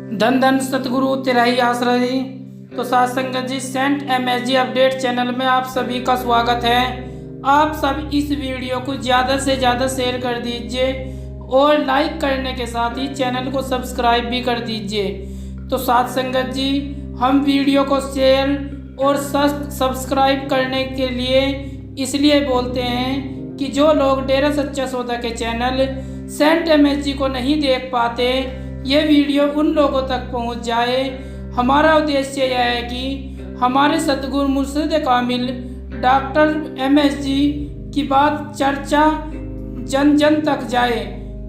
धन धन सतगुरु तेरा ही आसरा जी। तो साथ संगत जी, सेंट MSG अपडेट चैनल में आप सभी का स्वागत है। आप सब इस वीडियो को ज़्यादा से ज़्यादा शेयर कर दीजिए और लाइक करने के साथ ही चैनल को सब्सक्राइब भी कर दीजिए। तो साथ संगत जी, हम वीडियो को शेयर और सब्सक्राइब करने के लिए इसलिए बोलते हैं कि जो लोग डेरा सच्चा सौदा के चैनल सेंट MSG को नहीं देख पाते, ये वीडियो उन लोगों तक पहुंच जाए। हमारा उद्देश्य यह है कि हमारे सतगुरु मुर्शिद कामिल डॉक्टर MSG की बात चर्चा जन जन तक जाए,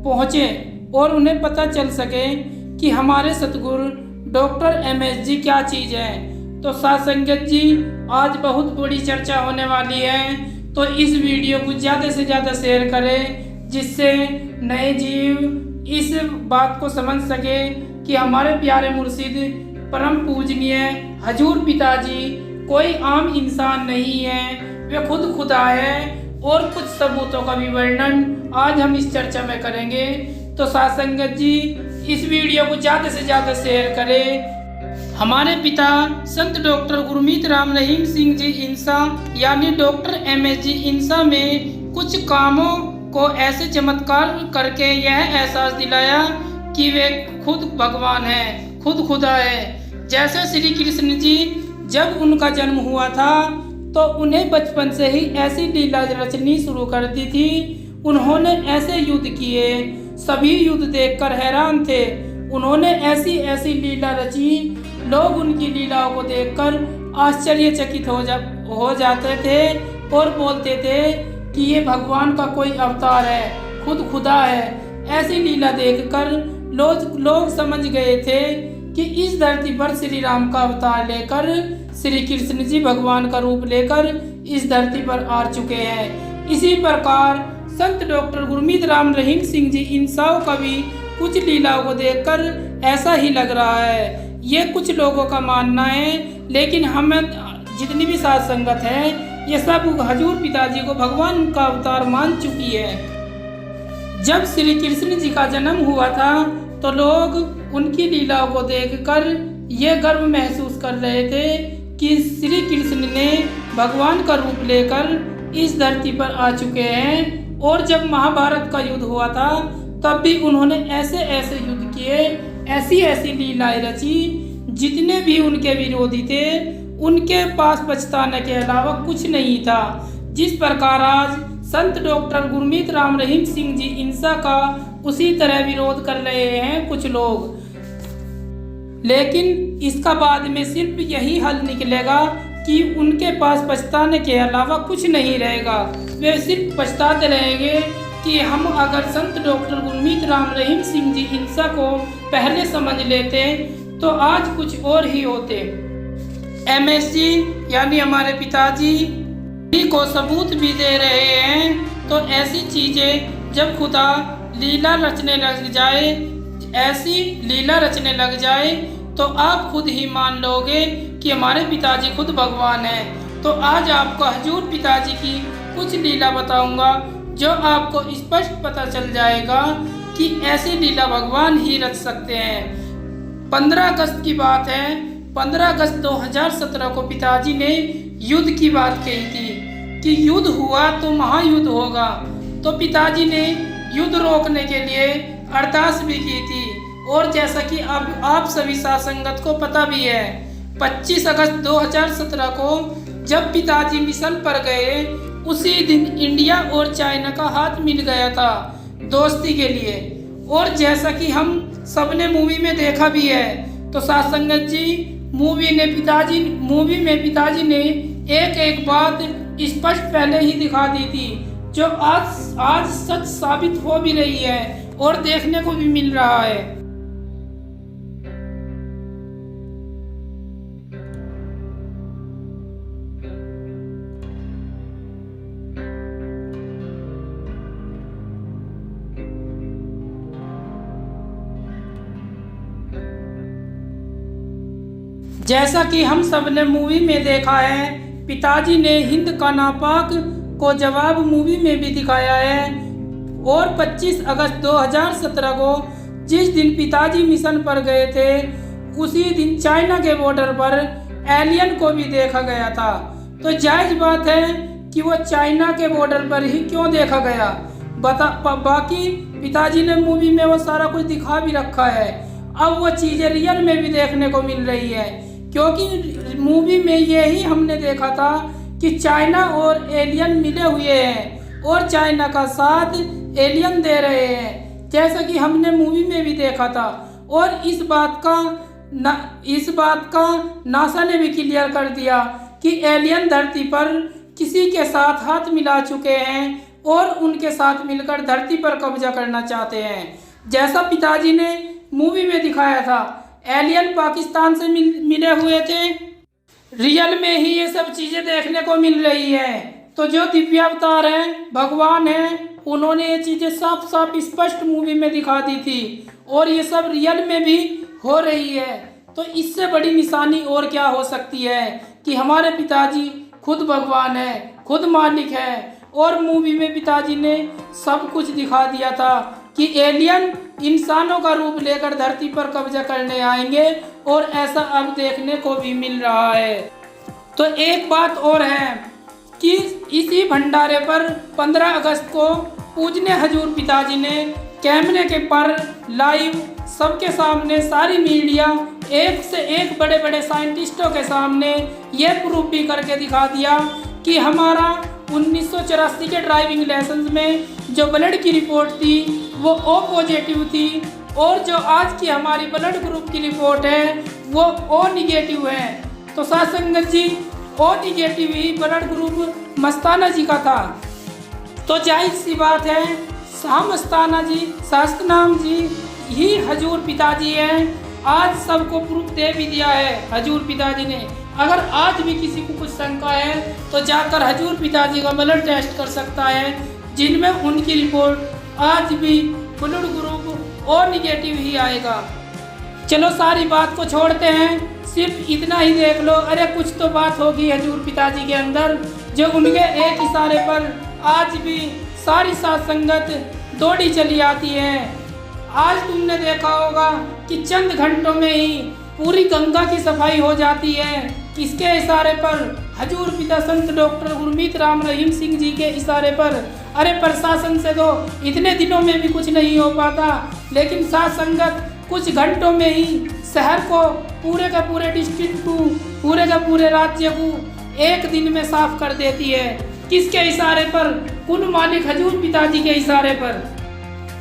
पहुँचे और उन्हें पता चल सके कि हमारे सतगुरु डॉक्टर MSG क्या चीज़ है। तो साथ संगत जी, आज बहुत बड़ी चर्चा होने वाली है, तो इस वीडियो को ज़्यादा से ज़्यादा शेयर करें जिससे नए जीव इस बात को समझ सके कि हमारे प्यारे मुर्शिद परम पूजनीय हजूर पिताजी कोई आम इंसान नहीं है, वे खुद खुदा है। और कुछ सबूतों का भी वर्णन आज हम इस चर्चा में करेंगे। तो साथ संगत जी, इस वीडियो को ज़्यादा से ज़्यादा शेयर करें। हमारे पिता संत डॉक्टर गुरमीत राम रहीम सिंह जी इंसा यानी डॉक्टर MSG इंसा में कुछ कामों को ऐसे चमत्कार करके यह एहसास दिलाया कि वे खुद भगवान हैं, खुद खुदा है। जैसे श्री कृष्ण जी जब उनका जन्म हुआ था तो उन्हें बचपन से ही ऐसी लीला रचनी शुरू कर दी थी। उन्होंने ऐसे युद्ध किए, सभी युद्ध देखकर हैरान थे। उन्होंने ऐसी ऐसी लीला रची, लोग उनकी लीलाओं को देखकर आश्चर्यचकित हो जाते थे और बोलते थे कि ये भगवान का कोई अवतार है, खुद खुदा है। ऐसी लीला देखकर लोग समझ गए थे कि इस धरती पर श्री राम का अवतार लेकर श्री कृष्ण जी भगवान का रूप लेकर इस धरती पर आ चुके हैं। इसी प्रकार संत डॉक्टर गुरमीत राम रहीम सिंह जी इंसाओं का भी कुछ लीलाओं को देखकर ऐसा ही लग रहा है। ये कुछ लोगों का मानना है, लेकिन हमें जितनी भी साध संगत है ये सब हजूर पिताजी को भगवान का अवतार मान चुकी है। जब श्री कृष्ण जी का जन्म हुआ था तो लोग उनकी लीलाओं को देखकर ये गर्व महसूस कर रहे थे कि श्री कृष्ण ने भगवान का रूप लेकर इस धरती पर आ चुके हैं। और जब महाभारत का युद्ध हुआ था तब भी उन्होंने ऐसे ऐसे युद्ध किए, ऐसी ऐसी लीलाएं रची, जितने भी उनके विरोधी थे उनके पास पछताने के अलावा कुछ नहीं था। जिस प्रकार आज संत डॉक्टर गुरमीत राम रहीम सिंह जी इंसा का उसी तरह विरोध कर रहे हैं कुछ लोग, लेकिन इसका बाद में सिर्फ यही हल निकलेगा कि उनके पास पछताने के अलावा कुछ नहीं रहेगा। वे सिर्फ पछताते रहेंगे कि हम अगर संत डॉक्टर गुरमीत राम रहीम सिंह जी इंसा को पहले समझ लेते तो आज कुछ और ही होते। MSG यानी हमारे पिताजी को सबूत भी दे रहे हैं। तो ऐसी चीज़ें जब खुदा लीला रचने लग जाए, ऐसी लीला रचने लग जाए, तो आप खुद ही मान लोगे कि हमारे पिताजी खुद भगवान हैं। तो आज आपको हजूर पिताजी की कुछ लीला बताऊंगा जो आपको स्पष्ट पता चल जाएगा कि ऐसी लीला भगवान ही रच सकते हैं। 15 अगस्त की बात है। 15 अगस्त 2017 को पिताजी ने युद्ध की बात कही थी कि युद्ध हुआ तो महायुद्ध होगा। तो पिताजी ने युद्ध रोकने के लिए अरदास भी की थी। और जैसा कि अब आप सभी साथ संगत को पता भी है, 25 अगस्त 2017 को जब पिताजी मिशन पर गए, उसी दिन इंडिया और चाइना का हाथ मिल गया था दोस्ती के लिए। और जैसा कि हम सबने मूवी में देखा भी है, तो साथ संगत जी, मूवी में पिताजी ने एक एक बात स्पष्ट पहले ही दिखा दी थी, जो आज सच साबित हो भी रही है और देखने को भी मिल रहा है। जैसा कि हम सब ने मूवी में देखा है, पिताजी ने हिंद का नापाक को जवाब मूवी में भी दिखाया है। और 25 अगस्त 2017 को जिस दिन पिताजी मिशन पर गए थे उसी दिन चाइना के बॉर्डर पर एलियन को भी देखा गया था। तो जायज बात है कि वो चाइना के बॉर्डर पर ही क्यों देखा गया। बाकी पिताजी ने मूवी में वो सारा कुछ दिखा भी रखा है। अब वो चीज़ें रियल में भी देखने को मिल रही है, क्योंकि मूवी में यही हमने देखा था कि चाइना और एलियन मिले हुए हैं और चाइना का साथ एलियन दे रहे हैं, जैसा कि हमने मूवी में भी देखा था। और इस बात का नासा ने भी क्लियर कर दिया कि एलियन धरती पर किसी के साथ हाथ मिला चुके हैं और उनके साथ मिलकर धरती पर कब्जा करना चाहते हैं। जैसा पिताजी ने मूवी में दिखाया था, एलियन पाकिस्तान से मिले हुए थे, रियल में ही ये सब चीज़ें देखने को मिल रही है। तो जो दिव्य अवतार हैं, भगवान हैं, उन्होंने ये चीज़ें साफ साफ स्पष्ट मूवी में दिखा दी थी और ये सब रियल में भी हो रही है। तो इससे बड़ी निशानी और क्या हो सकती है कि हमारे पिताजी खुद भगवान है, खुद मालिक है। और मूवी में पिताजी ने सब कुछ दिखा दिया था कि एलियन इंसानों का रूप लेकर धरती पर कब्जा करने आएंगे और ऐसा अब देखने को भी मिल रहा है। तो एक बात और है कि इसी भंडारे पर 15 अगस्त को पूजने हजूर पिताजी ने कैमरे के पर लाइव सबके सामने सारी मीडिया एक से एक बड़े बड़े साइंटिस्टों के सामने ये प्रूफ भी करके दिखा दिया कि हमारा 1984 के ड्राइविंग लाइसेंस में जो ब्लड की रिपोर्ट थी वो ओ पॉजिटिव थी और जो आज की हमारी ब्लड ग्रुप की रिपोर्ट है वो ओ निगेटिव है। तो साथ संगत जी, ओ निगेटिव ही ब्लड ग्रुप मस्ताना जी का था। तो जाहिर सी बात है शाह मस्ताना जी, शास्त्रनाम जी ही हजूर पिताजी हैं। आज सबको प्रूफ दे भी दिया है हजूर पिताजी ने। अगर आज भी किसी को कुछ शंका है तो जाकर हजूर पिताजी का ब्लड टेस्ट कर सकता है, जिनमें उनकी रिपोर्ट आज भी ब्लड ग्रुप ओ निगेटिव ही आएगा। चलो सारी बात को छोड़ते हैं, सिर्फ इतना ही देख लो, अरे कुछ तो बात होगी हजूर पिताजी के अंदर, जो उनके एक इशारे पर आज भी सारी साध संगत दौड़ी चली आती है। आज तुमने देखा होगा कि चंद घंटों में ही पूरी गंगा की सफाई हो जाती है। किसके इशारे पर? हजूर पिता संत डॉक्टर गुरमीत राम रहीम सिंह जी के इशारे पर। अरे प्रशासन से तो इतने दिनों में भी कुछ नहीं हो पाता, लेकिन साथ संगत कुछ घंटों में ही शहर को, पूरे का पूरे डिस्ट्रिक्ट को, पूरे का पूरे राज्य को एक दिन में साफ कर देती है। किसके इशारे पर? कुल मालिक हजूर पिताजी के इशारे पर।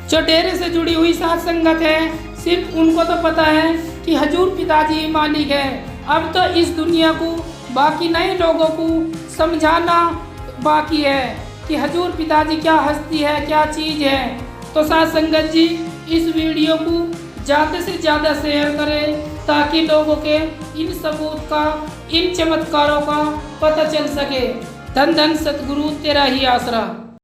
जो डेरे से जुड़ी हुई साथ संगत है, सिर्फ उनको तो पता है कि हजूर पिताजी ही मालिक है। अब तो इस दुनिया को, बाकी नए लोगों को समझाना बाकी है कि हजूर पिताजी क्या हस्ती है, क्या चीज़ है। तो साथ संगत जी, इस वीडियो को ज़्यादा से ज़्यादा शेयर करें ताकि लोगों के इन सबूत का, इन चमत्कारों का पता चल सके। धन धन सतगुरु तेरा ही आसरा।